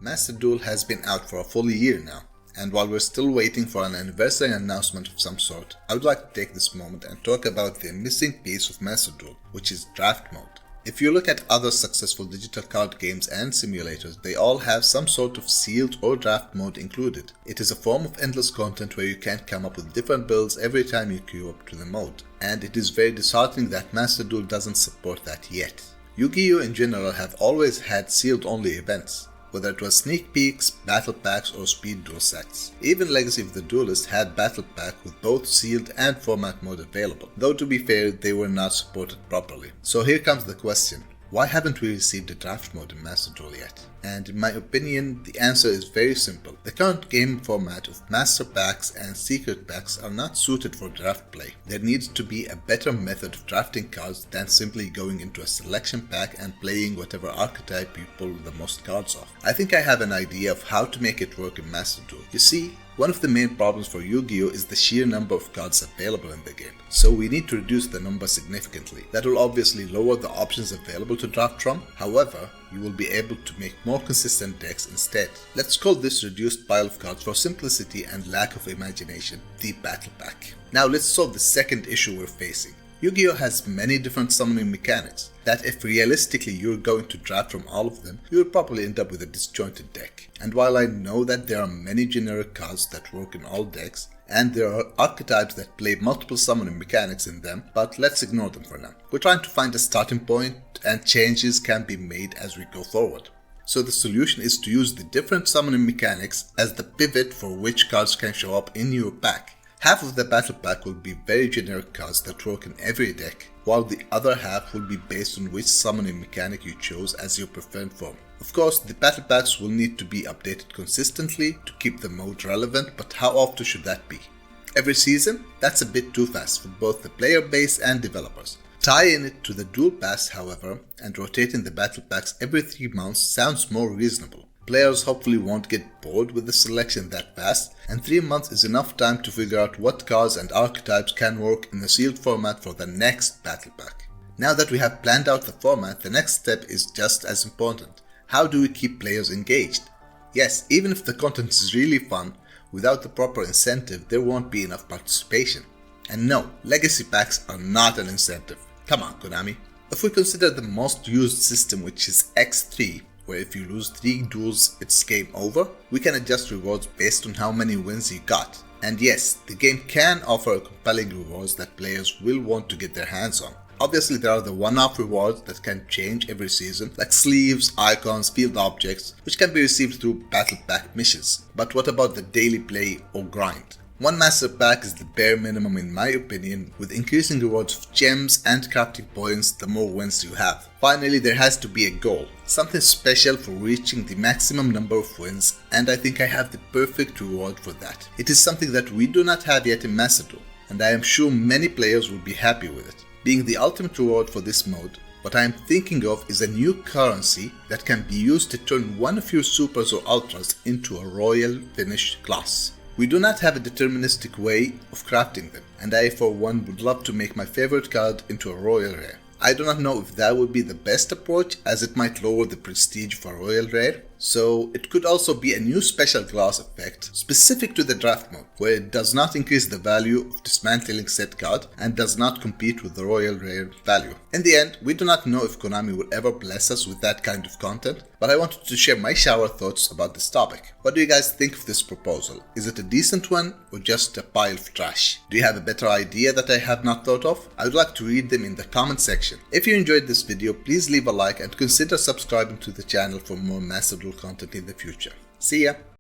Master Duel has been out for a full year now, and while we're still waiting for an anniversary announcement of some sort, I would like to take this moment and talk about the missing piece of Master Duel, which is draft mode. If you look at other successful digital card games and simulators, they all have some sort of sealed or draft mode included. It is a form of endless content where you can come up with different builds every time you queue up to the mode, and it is very disheartening that Master Duel doesn't support that yet. Yu-Gi-Oh in general have always had sealed only events, whether it was sneak peeks, battle packs or speed duel sets. Even Legacy of the Duelist had battle pack with both sealed and format mode available, though to be fair they were not supported properly. So here comes the question, why haven't we received a draft mode in Master Duel yet? And in my opinion, the answer is very simple. The current game format of master packs and secret packs are not suited for draft play. There needs to be a better method of drafting cards than simply going into a selection pack and playing whatever archetype you pull the most cards off. I think I have an idea of how to make it work in Master Duel. You see, one of the main problems for Yu-Gi-Oh is the sheer number of cards available in the game, so we need to reduce the number significantly. That will obviously lower the options available to draft from, however, you will be able to make more consistent decks instead. Let's call this reduced pile of cards for simplicity and lack of imagination the Battle Pack. Now let's solve the second issue we're facing. Yu-Gi-Oh has many different summoning mechanics that if realistically you're going to draft from all of them, you will probably end up with a disjointed deck. And while I know that there are many generic cards that work in all decks, and there are archetypes that play multiple summoning mechanics in them, but let's ignore them for now. We're trying to find a starting point and changes can be made as we go forward. So the solution is to use the different summoning mechanics as the pivot for which cards can show up in your pack. Half of the battle pack will be very generic cards that work in every deck, while the other half will be based on which summoning mechanic you chose as your preferred form. Of course, the battle packs will need to be updated consistently to keep the mode relevant, but how often should that be? Every season? That's a bit too fast for both the player base and developers. Tying it to the Duel Pass, however, and rotating the battle packs every 3 months sounds more reasonable. Players hopefully won't get bored with the selection that fast, and 3 months is enough time to figure out what cards and archetypes can work in the sealed format for the next battle pack. Now that we have planned out the format, the next step is just as important. How do we keep players engaged? Yes, even if the content is really fun, without the proper incentive there won't be enough participation. And no, legacy packs are not an incentive. Come on, Konami. If we consider the most used system, which is X3, where if you lose 3 duels it's game over, we can adjust rewards based on how many wins you got. And yes, the game can offer compelling rewards that players will want to get their hands on. Obviously there are the one-off rewards that can change every season, like sleeves, icons, field objects, which can be received through battle pack missions. But what about the daily play or grind? One master pack is the bare minimum in my opinion, with increasing rewards of gems and crafting points the more wins you have. Finally, there has to be a goal, something special for reaching the maximum number of wins, and I think I have the perfect reward for that. It is something that we do not have yet in Master Duel, and I am sure many players will be happy with it. Being the ultimate reward for this mode, what I am thinking of is a new currency that can be used to turn one of your supers or ultras into a royal finish class. We do not have a deterministic way of crafting them, and I for one would love to make my favorite card into a royal rare. I do not know if that would be the best approach, as it might lower the prestige of a royal rare, so it could also be a new special class effect specific to the draft mode, where it does not increase the value of dismantling said card and does not compete with the royal rare value. In the end, we do not know if Konami will ever bless us with that kind of content, but I wanted to share my shower thoughts about this topic. What do you guys think of this proposal? Is it a decent one or just a pile of trash? Do you have a better idea that I have not thought of? I would like to read them in the comment section. If you enjoyed this video, please leave a like and consider subscribing to the channel for more Master Duel content in the future. See ya!